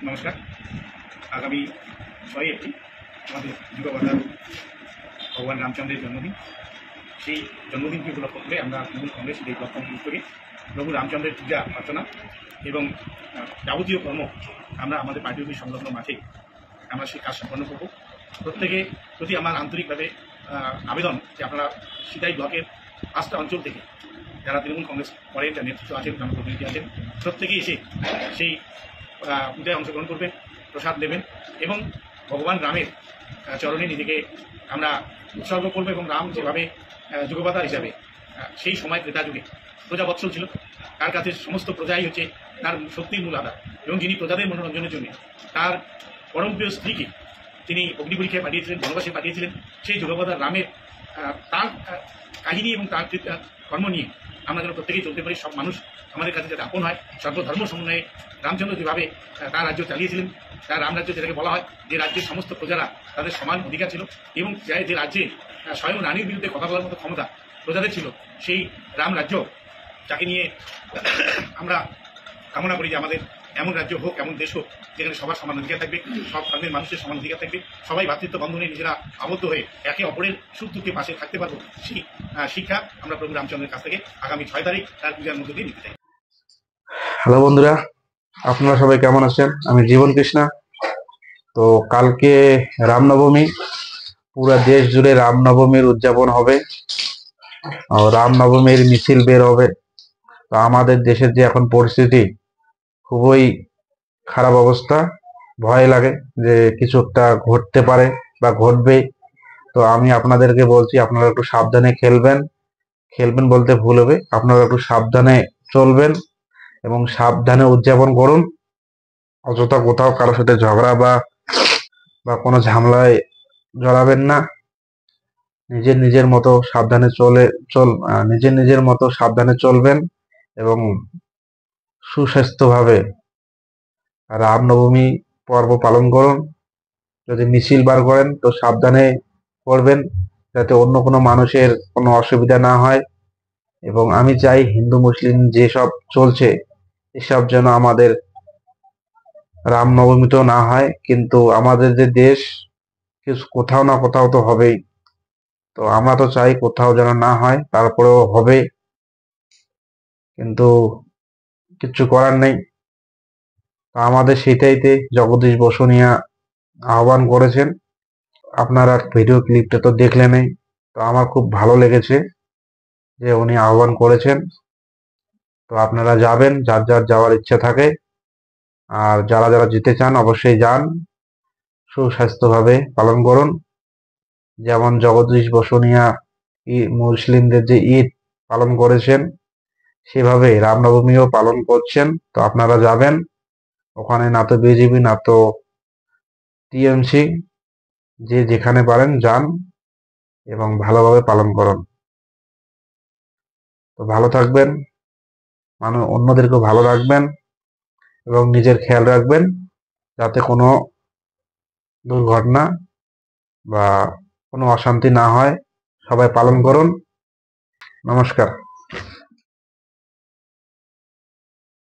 নমস্কার। আগামী ৬ এপ্রিল আমাদের যুগপতার ভগবান রামচন্দ্রের জন্মদিন। সেই জন্মদিনকে উপলক্ষ করে আমরা তৃণমূল কংগ্রেস এই ব্লক কমিটি করে প্রভু রামচন্দ্রের পূজা প্রার্থনা এবং যাবতীয় কর্ম আমরা আমাদের পার্টি অফিস সংলগ্ন মাঠে আমরা সেই কাজ সম্পন্ন করব। প্রত্যেকে প্রতি আমার আন্তরিকভাবে আবেদন যে আপনারা সিতাই ব্লকের 5টা অঞ্চল থেকে যারা তৃণমূল কংগ্রেস করেন, যারা নেতৃত্ব আছেন, জনপ্রতিনিধি আছেন, প্রত্যেকে এসে সেই পূজায় অংশগ্রহণ করবেন, প্রসাদ দেবেন এবং ভগবান রামের চরণে নিজেকে আমরা উৎসর্গ করবো। এবং রাম যেভাবে যুগপতার হিসাবে সেই সময় ত্রেতা যুগে প্রজাবৎসল ছিল, তার কাছে সমস্ত প্রজাই হচ্ছে তার শক্তির মূল আধার, এবং যিনি প্রজাদের মনোরঞ্জনের জন্য তার পরমপ্রিয় স্ত্রীকে তিনি অগ্নি পরীক্ষায় পাঠিয়েছিলেন, বনবাসে পাঠিয়েছিলেন। সেই যুগপতার রামের তার কাহিনী এবং তার কর্ম নিয়ে আমরা যেন প্রত্যেকেই চলতে পারি। সব মানুষ আমাদের কাছে যাতে আপন হয়, সর্বধর্ম সমন্বয়ে রামচন্দ্র যেভাবে তার রাজ্য চালিয়েছিলেন, তার রাম রাজ্য যেটাকে বলা হয়, যে রাজ্যের সমস্ত প্রজারা তাদের সমান অধিকার ছিল, এবং যে রাজ্যে স্বয়ং রানীর বিরুদ্ধে কথা বলার মতো ক্ষমতা প্রজাদের ছিল, সেই রাম রাজ্য যাকে নিয়ে আমরা কামনা করি যে আমাদের এমন রাজ্য হোক, এমন দেশ হোক, যেখানে সবার সমান অধিকার থাকবে, সব ধর্মের মানুষের সমান অধিকার থাকবে, সবাই ভ্রাতৃত্ব বন্ধনে নিজেরা আবদ্ধ হয়ে একে অপরের সুখ দুঃখে পাশে থাকতে পারবো। সেই শিক্ষা আমরা প্রভু রামচন্দ্রের কাছ থেকে আগামী 6 তারিখ তার পূজার মধ্যে দিয়ে নিতে চাই। হ্যালো বন্ধুরা, আপনারা সবাই কেমন আছেন? আমি জীবন কৃষ্ণা। তো কালকে রামনবমী, পুরো দেশ জুড়ে রামনবমীর উদযাপন হবে, রামনবমীর মিছিল বের হবে। তো আমাদের দেশের যে এখন পরিস্থিতি, খুবই খারাপ অবস্থা, ভয় লাগে যে কিছু একটা ঘটতে পারে বা ঘটবে। তো আমি আপনাদেরকে বলছি, আপনারা একটু সাবধানে খেলবেন বলতে ভুল হবে, আপনারা একটু সাবধানে চলবেন এবং সাবধানে উদযাপন করুন। অযথা কোথাও কারোর সাথে ঝগড়া বা কোনো ঝামেলায় জড়াবেন না। নিজের মতো সাবধানে নিজের মতো সাবধানে চলবেন এবং সুস্বাস্থ্যভাবে রামনবমী পর্ব পালন করুন। যদি মিছিল বার করেন তো সাবধানে করবেন, যাতে অন্য কোনো মানুষের কোনো অসুবিধা না হয়। এবং আমি চাই হিন্দু মুসলিম যেসব চলছে এসব যেন আমাদের রামনবমীতেও না হয়, কিন্তু আমাদের যে দেশ, কিছু কোথাও না কোথাও তো হবেই। তো আমরা তো চাই কোথাও যেন না হয়, তারপরেও হবে, কিন্তু কিচ্ছু করার নেই। তো আমাদের সেটাইতে জগদীশ বসুনিয়া আহ্বান করেছেন, আপনারা ভিডিও ক্লিপটা তো দেখলেনই। তো আমার খুব ভালো লেগেছে যে উনি আহ্বান করেছেন। তো আপনারা যাবেন, যার যার যাওয়ার ইচ্ছা থাকে, আর যারা যারা যেতে চান অবশ্যই যান। সুস্বাস্থ্যভাবে পালন করুন, যেমন জগদীশ বসুনিয়া মুসলিমদের যে ঈদ পালন করেছেন, সেভাবে রামনবমীও পালন করছেন। তো আপনারা যাবেন ওখানে, না তো বিজেপি না তো টিএমসি, যে যেখানে পারেন যান এবং ভালোভাবে পালন করুন। তো ভালো থাকবেন, অন্যদেরকেও ভালো রাখবেন এবং নিজের খেয়াল রাখবেন, যাতে কোনো দুর্ঘটনা বা কোনো অশান্তি না হয়। সবাই পালন করুন। নমস্কার।